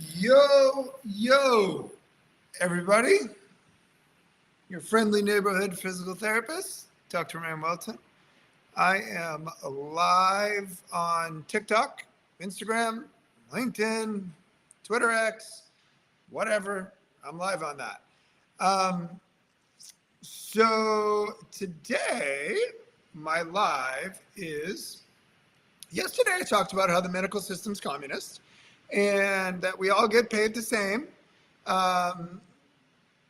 Yo, everybody. Your friendly neighborhood physical therapist, Dr. Rand Welton. I am live on TikTok, Instagram, LinkedIn, Twitter X, whatever. I'm live on that. Um, so today, my live is yesterday I talked about how the medical system's communist and that we all get paid the same. Um,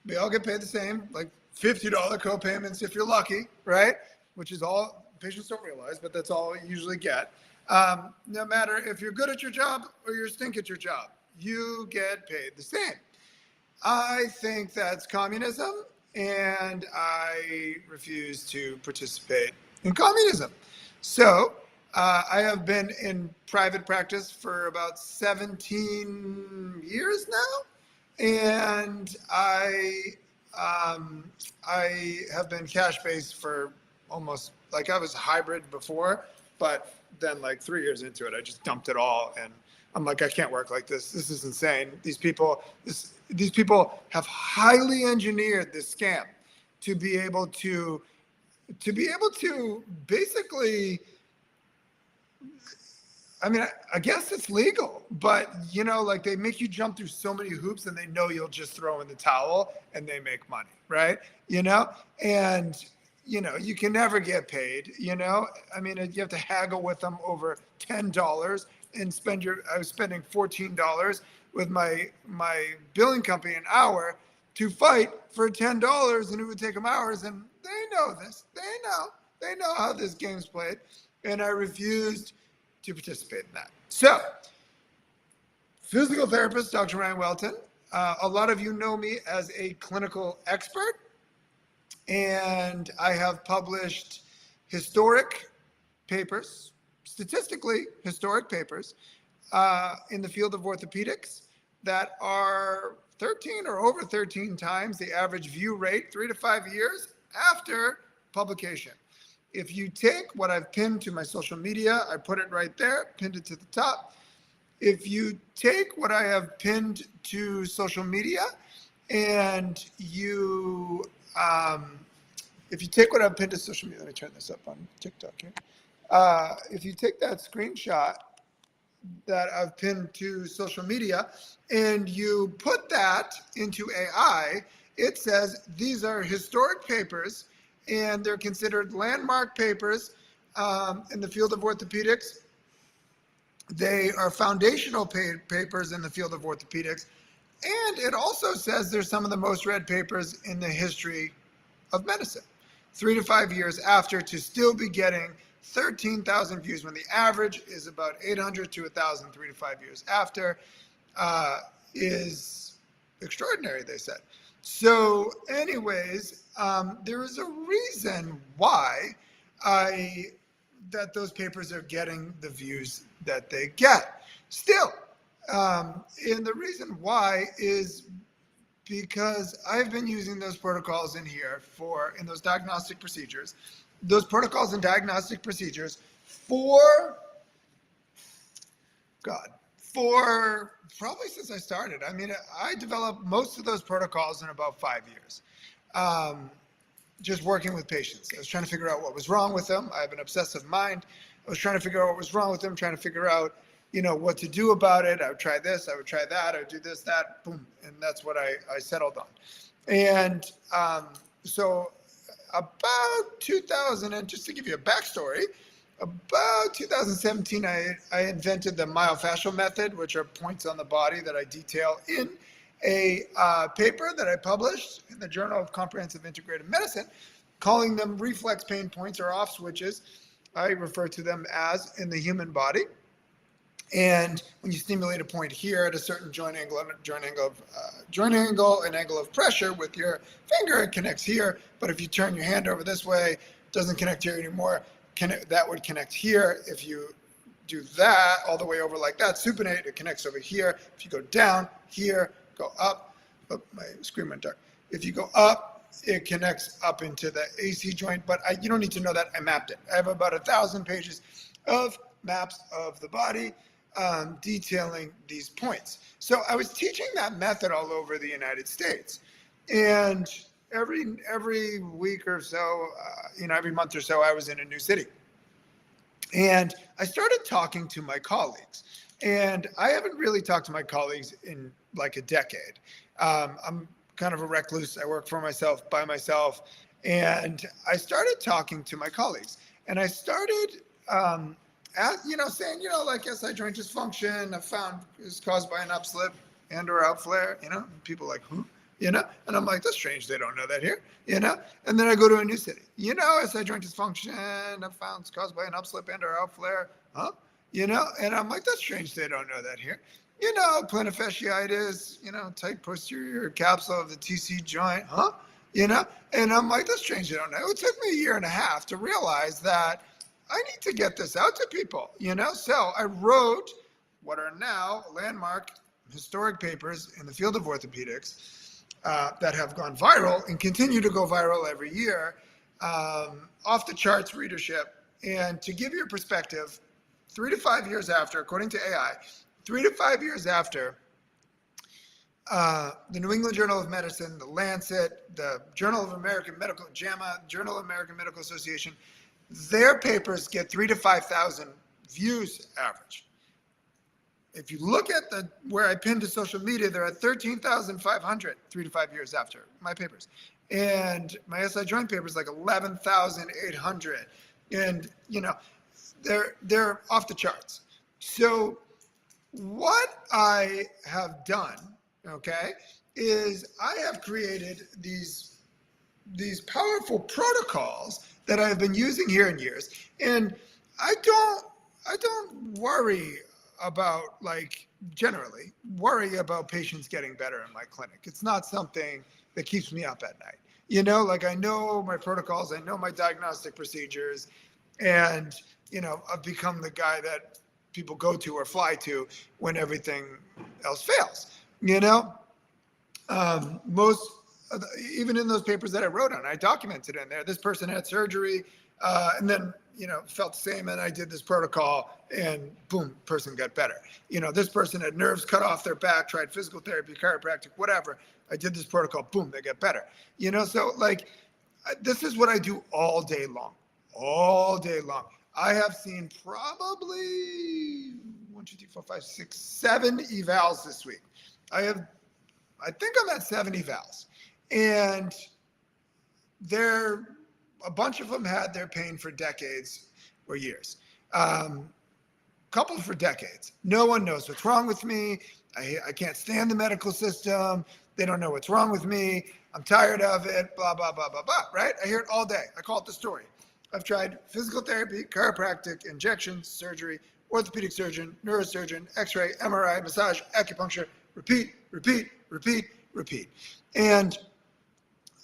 we all get paid the same, like $50 co-payments if you're lucky, right? Which is all patients don't realize, but that's all you usually get. No matter if you're good at your job or you're stink at your job, you get paid the same. I think that's communism, and I refuse to participate in communism. So I have been in private practice for about 17 years now, and I have been cash based for almost like I was hybrid before, but then like 3 years into it, I just dumped it all, and I'm like, I can't work like this. This is insane. These people have highly engineered this scam to be able to basically, I mean, I guess it's legal, but like they make you jump through so many hoops and they know you'll just throw in the towel and they make money, right? And you can never get paid, I mean, you have to haggle with them over $10 and I was spending $14 with my billing company an hour to fight for $10, and it would take them hours, and they know this. They know how this game's played, and I refused to participate in that. So, physical therapist, Dr. Ryan Welton. A lot of you know me as a clinical expert, and I have published historic papers, statistically historic papers, in the field of orthopedics that are 13 or over 13 times the average view rate 3 to 5 years after publication. If you take what I've pinned to my social media, I put it right there, pinned it to the top. If you take what I have pinned to social media and if you take what I've pinned to social media, let me turn this up on TikTok here. If you take that screenshot that I've pinned to social media and you put that into AI, it says these are historic papers and they're considered landmark papers in the field of orthopedics. They are foundational papers in the field of orthopedics. And it also says they're some of the most read papers in the history of medicine. 3 to 5 years after, to still be getting 13,000 views when the average is about 800 to 1,000 3 to 5 years after is extraordinary, they said. So anyways, there is a reason why that those papers are getting the views that they get still. And the reason why is because I've been using those protocols in those diagnostic procedures, those protocols and diagnostic procedures for probably since I started. I mean, I developed most of those protocols in about 5 years, just working with patients. I was trying to figure out what was wrong with them. I have an obsessive mind. I was trying to figure out what was wrong with them, trying to figure out, what to do about it. I would try this, I would try that, I would do this, that, boom. And that's what I settled on. And so about 2000, and just to give you a backstory, about 2017, I invented the myofascial method, which are points on the body that I detail in a paper that I published in the Journal of Comprehensive Integrative Medicine, calling them reflex pain points or off switches. I refer to them as in the human body. And when you stimulate a point here at a certain joint angle and angle of pressure with your finger, it connects here. But if you turn your hand over this way, it doesn't connect here anymore. That would connect here. If you do that all the way over like that, supinate, it connects over here. If you go down here, go up. Oh, my screen went dark. If you go up, it connects up into the AC joint. But you don't need to know that. I mapped it. I have about 1,000 pages of maps of the body. detailing these points. So I was teaching that method all over the United States, and every week or so, every month or so, I was in a new city, and I started talking to my colleagues. And I haven't really talked to my colleagues in like a decade. I'm kind of a recluse. I work for myself, by myself. And I started talking to my colleagues. And I started, saying, like SI joint dysfunction, I found is caused by an upslip and or outflare, people like, who? And I'm like, that's strange. They don't know that here, And then I go to a new city, SI joint dysfunction, I found it's caused by an upslip and or outflare, huh? And I'm like, that's strange. They don't know that here. Plantar fasciitis, tight posterior capsule of the TC joint, huh? And I'm like, that's strange. They don't know. It took me a year and a half to realize that I need to get this out to people, So I wrote what are now landmark historic papers in the field of orthopedics that have gone viral and continue to go viral every year, off the charts readership. And to give you a perspective, 3 to 5 years after, according to AI, 3 to 5 years after, the New England Journal of Medicine, the Lancet, the Journal of American Medical, JAMA, Journal of American Medical Association, their papers get 3,000 to 5,000 views average. If you look at where I pinned to social media, they're at 13,500 3 to 5 years after my papers. And my SI joint paper is like 11,800. And, they're off the charts. So what I have done, okay, is I have created these powerful protocols that I've been using here in years. And I don't worry about, generally worry about patients getting better in my clinic. It's not something that keeps me up at night. I know my protocols, I know my diagnostic procedures, and I've become the guy that people go to or fly to when everything else fails. Even in those papers that I wrote on, I documented in there, this person had surgery, and then, felt the same, and I did this protocol, and boom, person got better. This person had nerves cut off their back, tried physical therapy, chiropractic, whatever. I did this protocol, boom, they get better. So this is what I do all day long. I have seen probably 1, 2, 3, 4, 5, 6, 7 evals this week. I think I'm at 7 evals, and a bunch of them had their pain for decades or years. Couple for decades. No one knows what's wrong with me. I can't stand the medical system. They don't know what's wrong with me. I'm tired of it, blah, blah, blah, blah, blah, right? I hear it all day. I call it the story. I've tried physical therapy, chiropractic, injections, surgery, orthopedic surgeon, neurosurgeon, x-ray, MRI, massage, acupuncture, repeat. And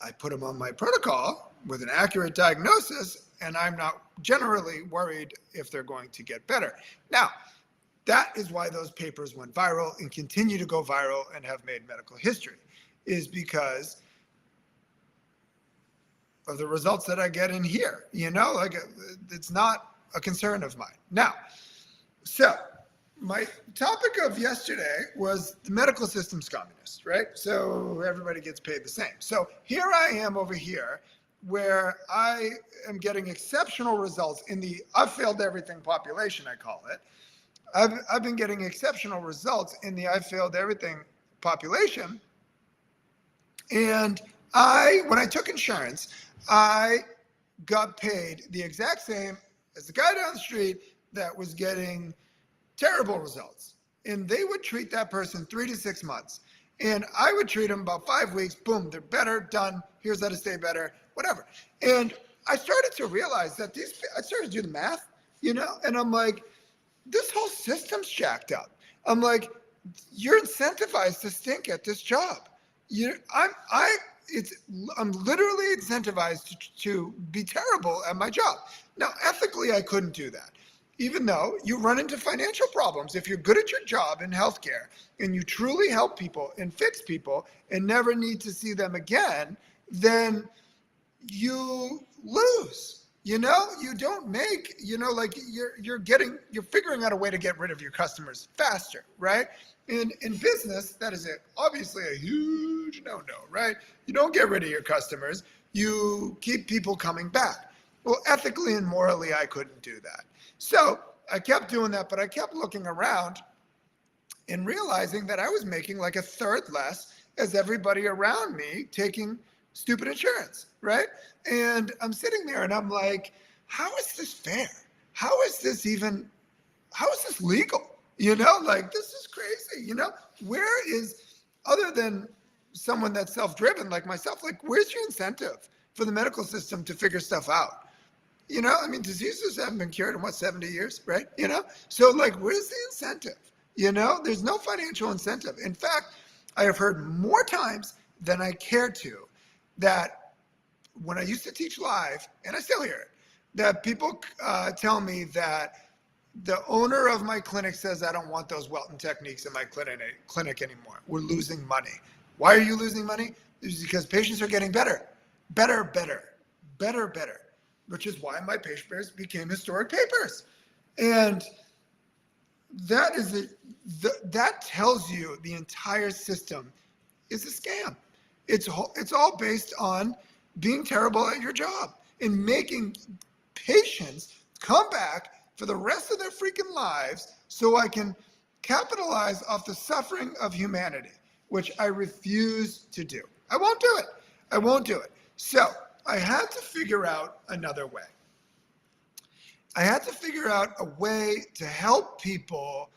I put them on my protocol with an accurate diagnosis, and I'm not generally worried if they're going to get better. Now, that is why those papers went viral and continue to go viral and have made medical history, is because of the results that I get in here. It's not a concern of mine. Now, so my topic of yesterday was the medical system's communist, right? So everybody gets paid the same. So here I am over here where I am getting exceptional results in the I've failed everything population, I call it. I've been getting exceptional results in the I've failed everything population. And when I took insurance, I got paid the exact same as the guy down the street that was getting terrible results. And they would treat that person 3 to 6 months. And I would treat them about 5 weeks. Boom, they're better, done. Here's how to stay better, whatever. And I started to realize that I started to do the math, and I'm like, this whole system's jacked up. I'm like, you're incentivized to stink at this job. I'm literally incentivized to be terrible at my job. Now, ethically, I couldn't do that. Even though you run into financial problems, if you're good at your job in healthcare and you truly help people and fix people and never need to see them again, then you lose. You don't make, like you're figuring out a way to get rid of your customers faster, right? In business, that is obviously a huge no-no, right? You don't get rid of your customers. You keep people coming back. Well, ethically and morally, I couldn't do that. So I kept doing that, but I kept looking around and realizing that I was making like a third less as everybody around me taking stupid insurance, right? And I'm sitting there and I'm like, how is this fair? How is this legal? Like this is crazy, where is, other than someone that's self-driven like myself, like where's your incentive for the medical system to figure stuff out? Diseases haven't been cured in 70 years, right? So like, where's the incentive? There's no financial incentive. In fact, I have heard more times than I care to that when I used to teach live, and I still hear it, that people tell me that the owner of my clinic says, I don't want those Welton techniques in my clinic anymore. We're losing money. Why are you losing money? It's because patients are getting better, which is why my papers became historic papers. And that is that tells you the entire system is a scam. It's all based on being terrible at your job and making patients come back for the rest of their freaking lives so I can capitalize off the suffering of humanity, which I refuse to do. I won't do it. So I had to figure out another way. I had to figure out a way to help people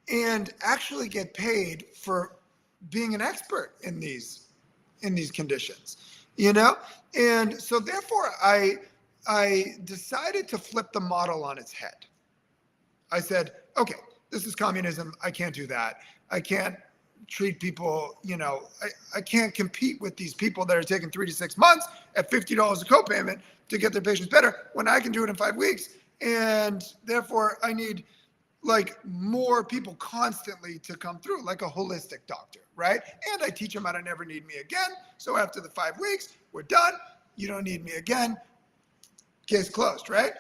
and actually get paid for being an expert in these conditions, And so therefore I decided to flip the model on its head. I said, okay, this is communism. I can't do that. I can't treat people, I can't compete with these people that are taking 3 to 6 months at $50 a copayment to get their patients better when I can do it in 5 weeks. And therefore I need like more people constantly to come through, like a holistic doctor, right? And I teach them how to never need me again. So after the 5 weeks, we're done. You don't need me again. Case closed, right?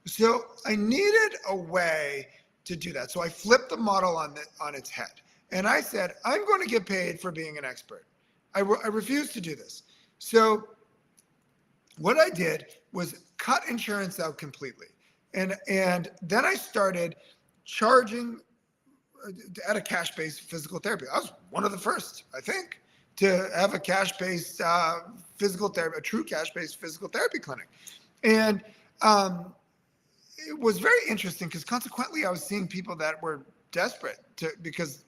So I needed a way to do that. So I flipped the model on its head. And I said, I'm going to get paid for being an expert. I refuse to do this. So what I did was cut insurance out completely. And then I started charging at a cash-based physical therapy. I was one of the first, I think, to have a cash-based physical therapy, a true cash-based physical therapy clinic. And it was very interesting because consequently I was seeing people that were desperate because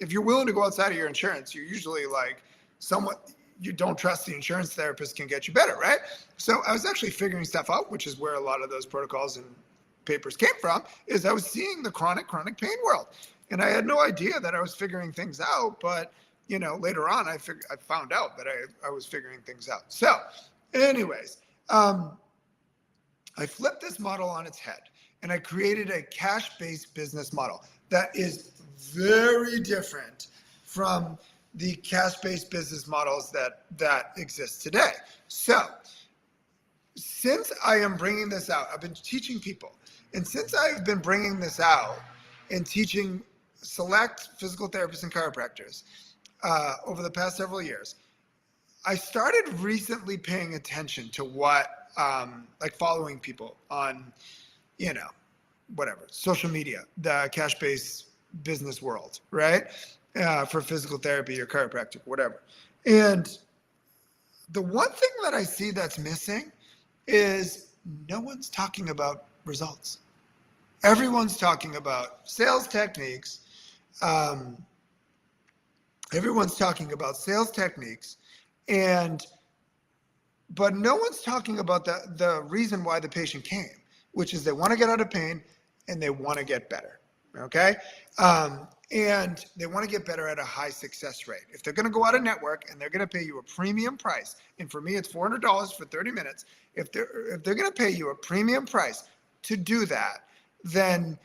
if you're willing to go outside of your insurance, you're usually like somewhat, you don't trust the insurance therapist can get you better, right? So I was actually figuring stuff out, which is where a lot of those protocols and papers came from, is I was seeing the chronic pain world. And I had no idea that I was figuring things out, but later on I found out that I was figuring things out. So anyways, I flipped this model on its head and I created a cash-based business model that is very different from the cash-based business models that exist today. So since I am bringing this out, I've been teaching people, and since I've been bringing this out and teaching select physical therapists and chiropractors over the past several years, I started recently paying attention to what, like following people on, social media, the cash-based business world, right? For physical therapy or chiropractic, whatever. And the one thing that I see that's missing is no one's talking about results. Everyone's talking about sales techniques. Everyone's talking about sales techniques, but no one's talking about the reason why the patient came, which is they want to get out of pain and they want to get better. Okay. And they want to get better at a high success rate. If they're going to go out of network and they're going to pay you a premium price, and for me, it's $400 for 30 minutes. If they're going to pay you a premium price to do that, then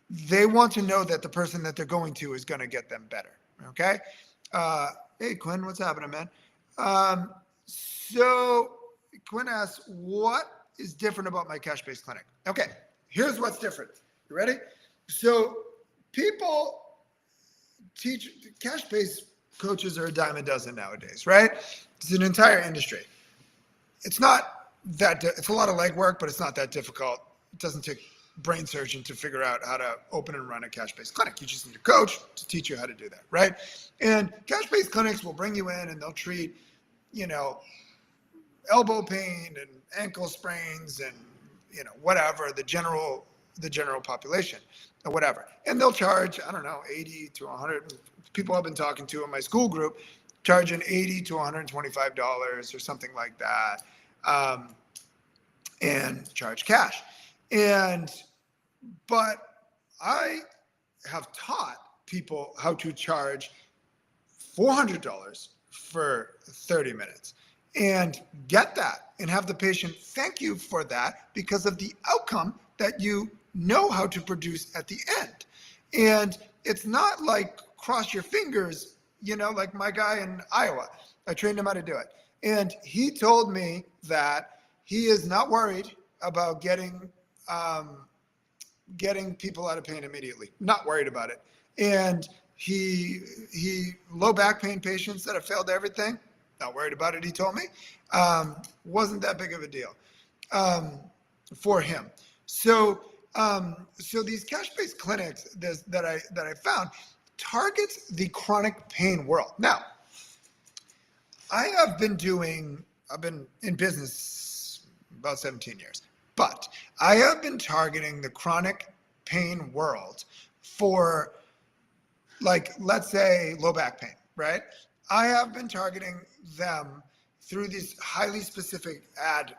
they want to know that the person that they're going to is going to get them better. Okay. Hey, Quinn, what's happening, man? So Quinn asks, what is different about my cash-based clinic? Okay, here's what's different. You ready? So people teach, cash-based coaches are a dime a dozen nowadays, right? It's an entire industry. It's not that, it's a lot of legwork, but it's not that difficult. It doesn't take brain surgeon to figure out how to open and run a cash-based clinic. You just need a coach to teach you how to do that, right? And cash-based clinics will bring you in and they'll treat, elbow pain and ankle sprains and, whatever, the general population or whatever. And they'll charge, I don't know, 80 to 100, people I've been talking to in my school group, charging $80 to $125 or something like that, and charge cash. But I have taught people how to charge $400 for 30 minutes and get that and have the patient thank you for that because of the outcome that you know how to produce at the end. And it's not like cross your fingers, like my guy in Iowa. I trained him how to do it. And he told me that he is not worried about getting people out of pain immediately. Not worried about it. And he low back pain patients that have failed everything, not worried about it, he told me. Wasn't that big of a deal for him. So these cash-based clinics that I found targets the chronic pain world. Now, I've been in business about 17 years, but I have been targeting the chronic pain world for, like, let's say low back pain, right? I have been targeting them through this highly specific ad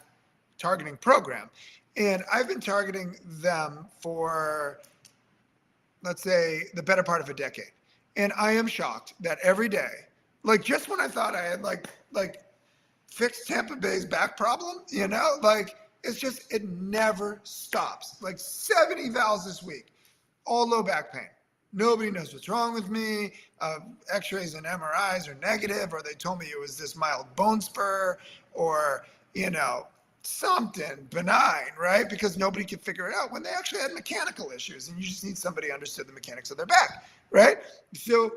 targeting program. And I've been targeting them for, let's say, the better part of a decade. And I am shocked that every day, like just when I thought I had like fixed Tampa Bay's back problem, it's just, it never stops. Like 70 valves this week, all low back pain. Nobody knows what's wrong with me. X-rays and MRIs are negative, or they told me it was this mild bone spur, or, something benign, right? Because nobody could figure it out when they actually had mechanical issues, and you just need somebody who understood the mechanics of their back, right? So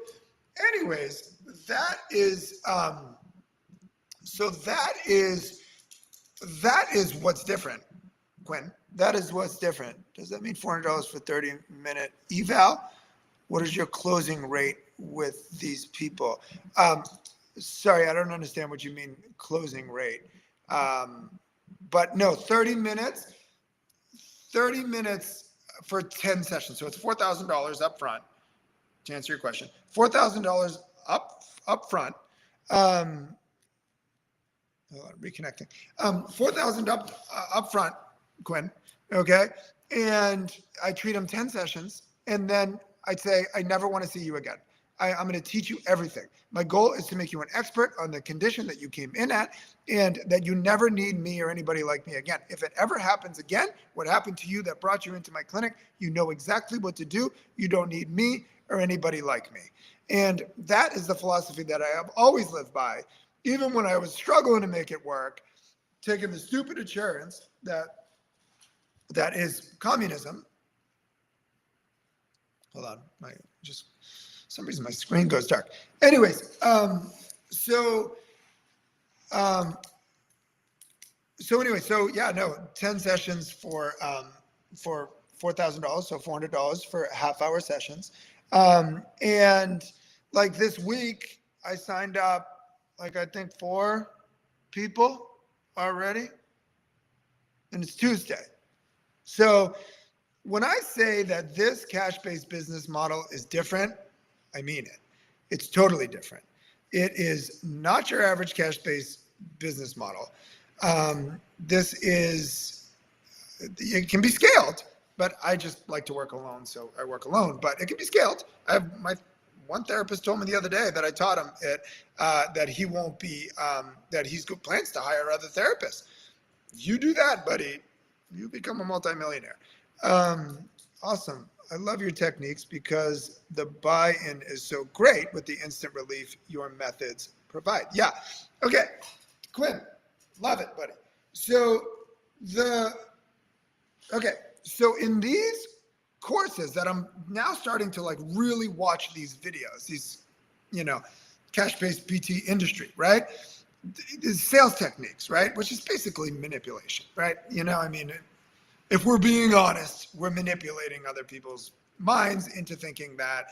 anyways, that is what's different, Quinn. That is what's different. Does that mean $400 for 30-minute eval? What is your closing rate with these people? Sorry, I don't understand what you mean closing rate. But no, 30 minutes for 10 sessions. So it's $4,000 up front, to answer your question. $4,000 up front. Reconnecting. $4,000 up front, Quinn. Okay. And I treat them 10 sessions. And then I'd say, I never want to see you again. I'm going to teach you everything. My goal is to make you an expert on the condition that you came in at, and that you never need me or anybody like me again. If it ever happens again, what happened to you that brought you into my clinic, you know exactly what to do. You don't need me or anybody like me. And that is the philosophy that I have always lived by, even when I was struggling to make it work, taking the stupid insurance that is communism. Hold on, some reason my screen goes dark. Anyways, so 10 sessions for $4,000, so $400 for half-hour sessions. And like this week, I signed up I think 4 people already, and it's Tuesday. So when I say that this cash-based business model is different, I mean it. It's totally different. It is not your average cash-based business model. It can be scaled, but I just like to work alone, so I work alone, but it can be scaled. One therapist told me the other day that I taught him that he won't be, that he's got plans to hire other therapists. You do that, buddy, you become a multimillionaire. Awesome. I love your techniques because the buy-in is so great with the instant relief your methods provide. Yeah. Okay. Quinn, love it, buddy. So Okay, so in these courses that I'm now starting to like really watch these videos, these, you know, cash-based PT industry, right? Sales techniques, right? Which is basically manipulation, right? I mean, if we're being honest, we're manipulating other people's minds into thinking that,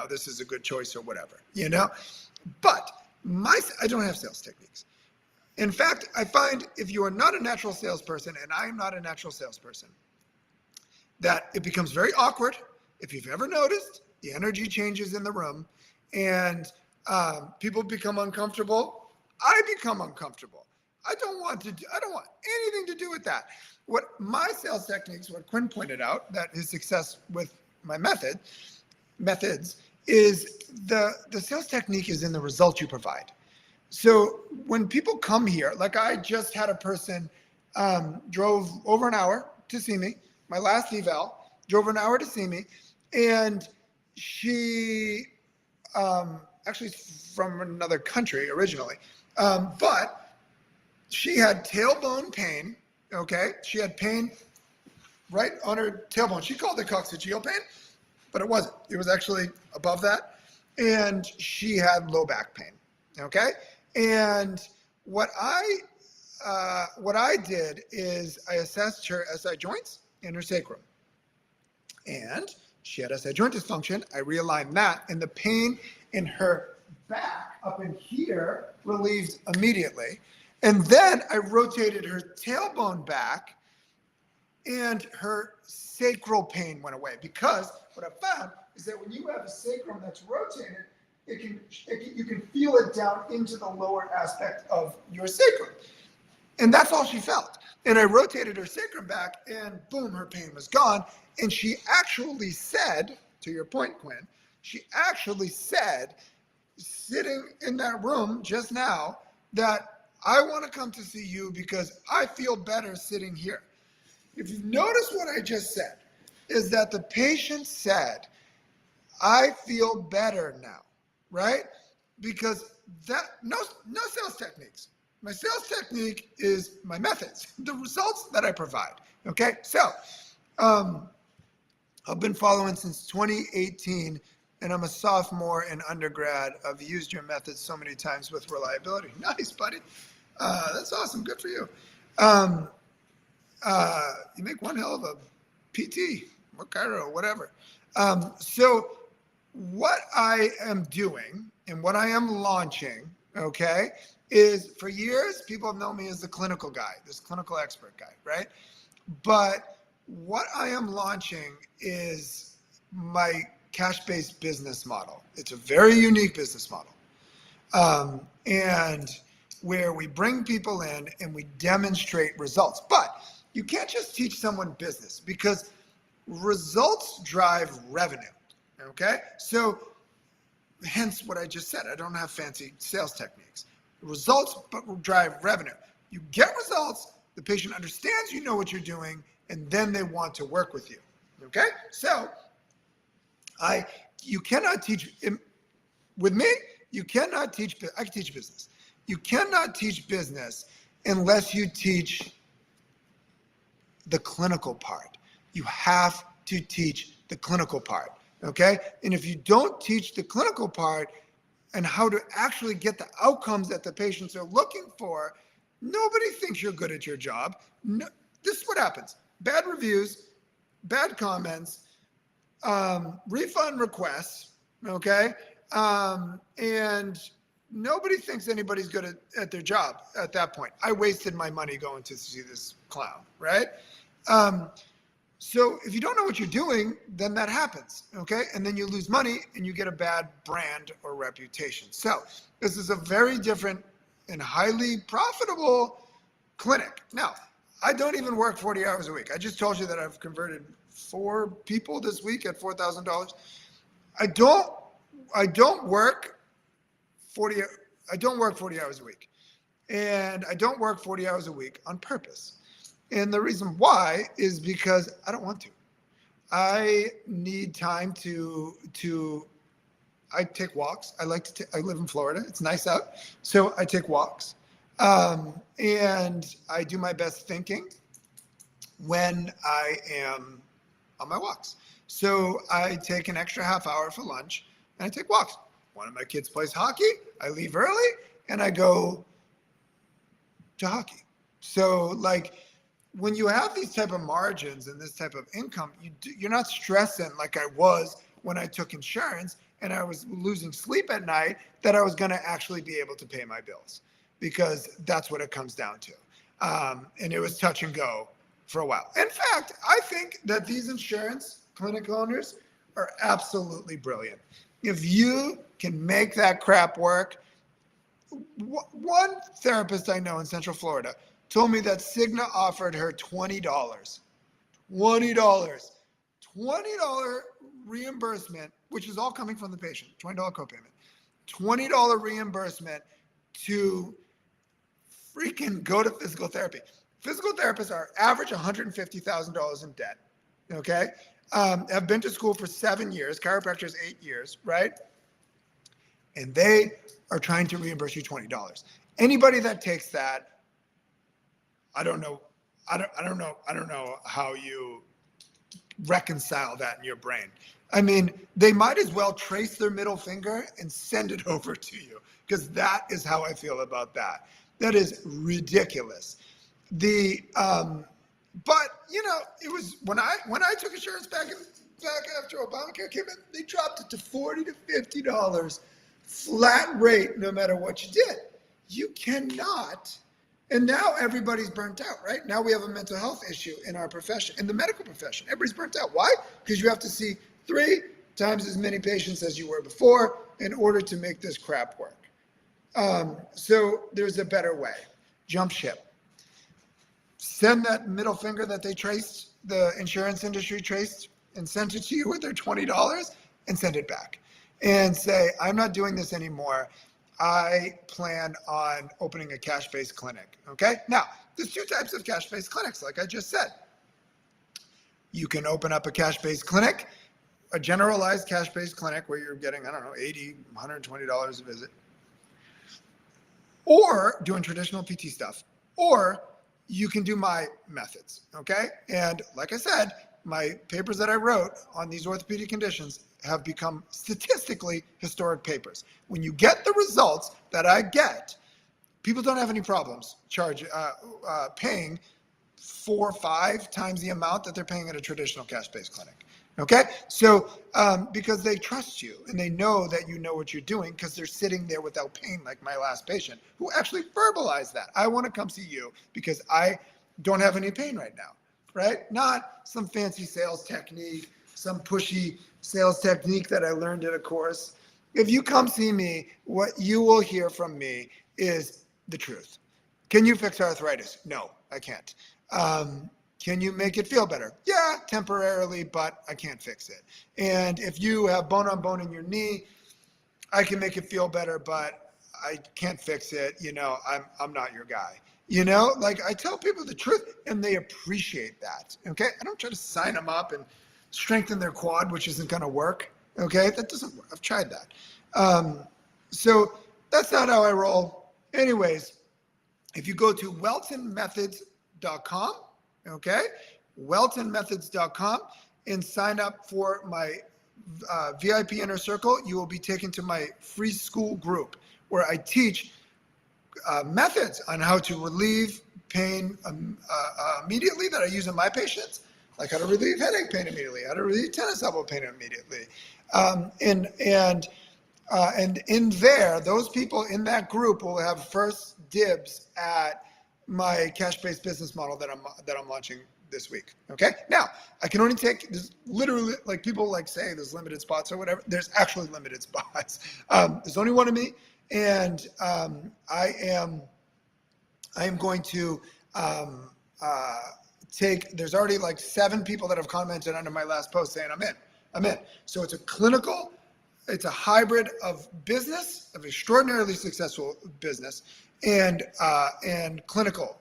this is a good choice or whatever. But I don't have sales techniques. In fact, I find if you are not a natural salesperson, and I am not a natural salesperson, that it becomes very awkward. If you've ever noticed, the energy changes in the room, and people become uncomfortable. I become uncomfortable. I don't want anything to do with that. What my sales techniques, what Quinn pointed out, that his success with my methods, is the sales technique is in the results you provide. So when people come here, like I just had a person drove over an hour to see me, my last eval, drove an hour to see me, and she actually from another country originally, but she had tailbone pain, okay? She had pain right on her tailbone. She called it coccygeal pain, but it wasn't. It was actually above that, and she had low back pain, okay? And what I did is I assessed her SI joints and her sacrum. And she had SI joint dysfunction. I realigned that, and the pain in her back up in here relieved immediately. And then I rotated her tailbone back, and her sacral pain went away. Because what I found is that when you have a sacrum that's rotated, you can feel it down into the lower aspect of your sacrum. And that's all she felt. And I rotated her sacrum back, and boom, her pain was gone. And she actually said, to your point, Quinn, she actually said, sitting in that room just now, that I want to come to see you because I feel better sitting here. If you notice what I just said, is that the patient said, I feel better now, right? Because that no sales techniques. My sales technique is my methods, the results that I provide. Okay, so I've been following since 2018, and I'm a sophomore in undergrad. I've used your methods so many times with reliability. Nice, buddy. That's awesome. Good for you. You make one hell of a PT or chiro, whatever. So what I am doing and what I am launching, okay, is for years, people have known me as the clinical guy, this clinical expert guy, right? But what I am launching is my cash-based business model. It's a very unique business model. And where we bring people in and we demonstrate results. But you can't just teach someone business, because results drive revenue, okay? So hence what I just said. I don't have fancy sales techniques. Results but will drive revenue. You get results, the patient understands you know what you're doing, and then they want to work with you, okay? So you cannot teach, with me, you cannot teach, I can teach business. You cannot teach business unless you teach the clinical part. You have to teach the clinical part, okay? And if you don't teach the clinical part and how to actually get the outcomes that the patients are looking for, nobody thinks you're good at your job. No, this is what happens. Bad reviews, bad comments, refund requests, okay? And nobody thinks anybody's good at their job at that point. I wasted my money going to see this clown, right? So if you don't know what you're doing, then that happens, okay? And then you lose money and you get a bad brand or reputation. So this is a very different and highly profitable clinic. Now, I don't even work 40 hours a week. I just told you that I've converted 4 people this week at $4,000. I don't work 40 hours a week. And I don't work 40 hours a week on purpose. And the reason why is because I don't want to. I need time I take walks. I live in Florida. It's nice out. So I take walks. And I do my best thinking. when I am on my walks. So I take an extra half hour for lunch and I take walks. One of my kids plays hockey. I leave early and I go to hockey. So like when you have these type of margins and this type of income, you're not stressing like I was when I took insurance and I was losing sleep at night that I was going to actually be able to pay my bills, because that's what it comes down to. And it was touch and go for a while. In fact, I think that these insurance clinic owners are absolutely brilliant. If you can make that crap work, one therapist I know in Central Florida told me that Cigna offered her $20, $20 reimbursement, which is all coming from the patient, $20 copayment, $20 reimbursement to freaking go to physical therapy. Physical therapists are average $150,000 in debt, okay? Have been to school for 7 years, chiropractors 8 years, right? And they are trying to reimburse you $20. Anybody that takes that, I don't know how you reconcile that in your brain. I mean, they might as well trace their middle finger and send it over to you, because that is how I feel about that. That is ridiculous. But you know, it was when I took insurance back after Obamacare came in, they dropped it to $40 to $50 flat rate, no matter what you did. You cannot. And now everybody's burnt out, right? Now we have a mental health issue in our profession, in the medical profession. Everybody's burnt out. Why? Because you have to see 3 times as many patients as you were before in order to make this crap work. So there's a better way. Jump ship. Send that middle finger that they traced, the insurance industry traced, and sent it to you with their $20 and send it back. And say, I'm not doing this anymore. I plan on opening a cash-based clinic, okay? Now, there's 2 types of cash-based clinics, like I just said. You can open up a cash-based clinic, a generalized cash-based clinic where you're getting, I don't know, $80, $120 a visit, or doing traditional PT stuff, or you can do my methods, okay? And like I said, my papers that I wrote on these orthopedic conditions have become statistically historic papers. When you get the results that I get, people don't have any problems paying 4 or 5 times the amount that they're paying at a traditional cash-based clinic. Okay, so because they trust you and they know that you know what you're doing, because they're sitting there without pain, like my last patient who actually verbalized that. I want to come see you because I don't have any pain right now, right? Not some fancy sales technique, some pushy sales technique that I learned at a course. If you come see me, what you will hear from me is the truth. Can you fix arthritis? No, I can't. Can you make it feel better? Yeah, temporarily, but I can't fix it. And if you have bone on bone in your knee, I can make it feel better, but I can't fix it. You know, I'm not your guy. You know, like I tell people the truth and they appreciate that. Okay. I don't try to sign them up and strengthen their quad, which isn't going to work. Okay. That doesn't work. I've tried that. So that's not how I roll. Anyways, if you go to weltonmethods.com, okay, weltonmethods.com, and sign up for my VIP Inner Circle, you will be taken to my free school group where I teach methods on how to relieve pain immediately that I use in my patients, like how to relieve headache pain immediately, how to relieve tennis elbow pain immediately. And in there, those people in that group will have first dibs at my cash-based business model that I'm launching this week. Okay. Now I can only take this literally, like people like say there's limited spots or whatever. There's actually limited spots. There's only one of me, and I am going to there's already like 7 people that have commented under my last post saying I'm in. So it's a hybrid of business, of extraordinarily successful business, and clinical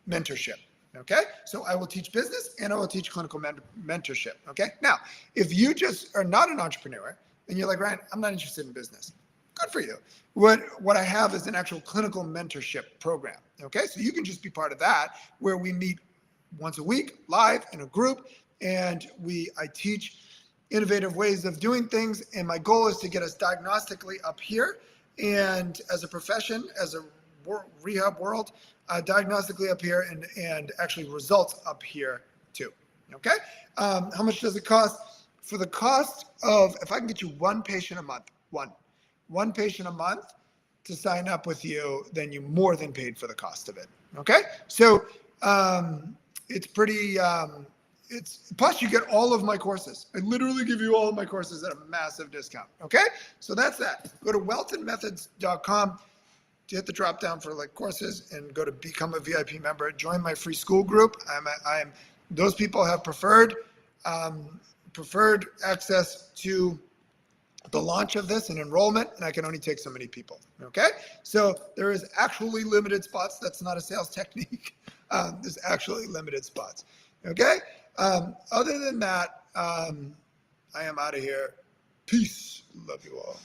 mentorship. Okay, so I will teach business and I will teach clinical mentorship. Okay, now if you just are not an entrepreneur and you're like, Ryan, I'm not interested in business, good for you. What I have is an actual clinical mentorship program. Okay, so you can just be part of that, where we meet once a week live in a group, and I teach innovative ways of doing things. And my goal is to get us diagnostically up here, and as a profession, as a rehab world, diagnostically up here, and actually results up here too. Okay. How much does it cost? For the cost of, if I can get you one patient a month, one patient a month to sign up with you, then you more than paid for the cost of it. Okay. So it's pretty, plus you get all of my courses. I literally give you all of my courses at a massive discount. Okay. So that's that. Go to weltonmethods.com to hit the drop down for like courses, and go to become a VIP member. Join my free school group. Those people have preferred access to the launch of this and enrollment, and I can only take so many people. Okay, so there is actually limited spots. That's not a sales technique. There's actually limited spots. Okay. Other than that, I am out of here. Peace. Love you all.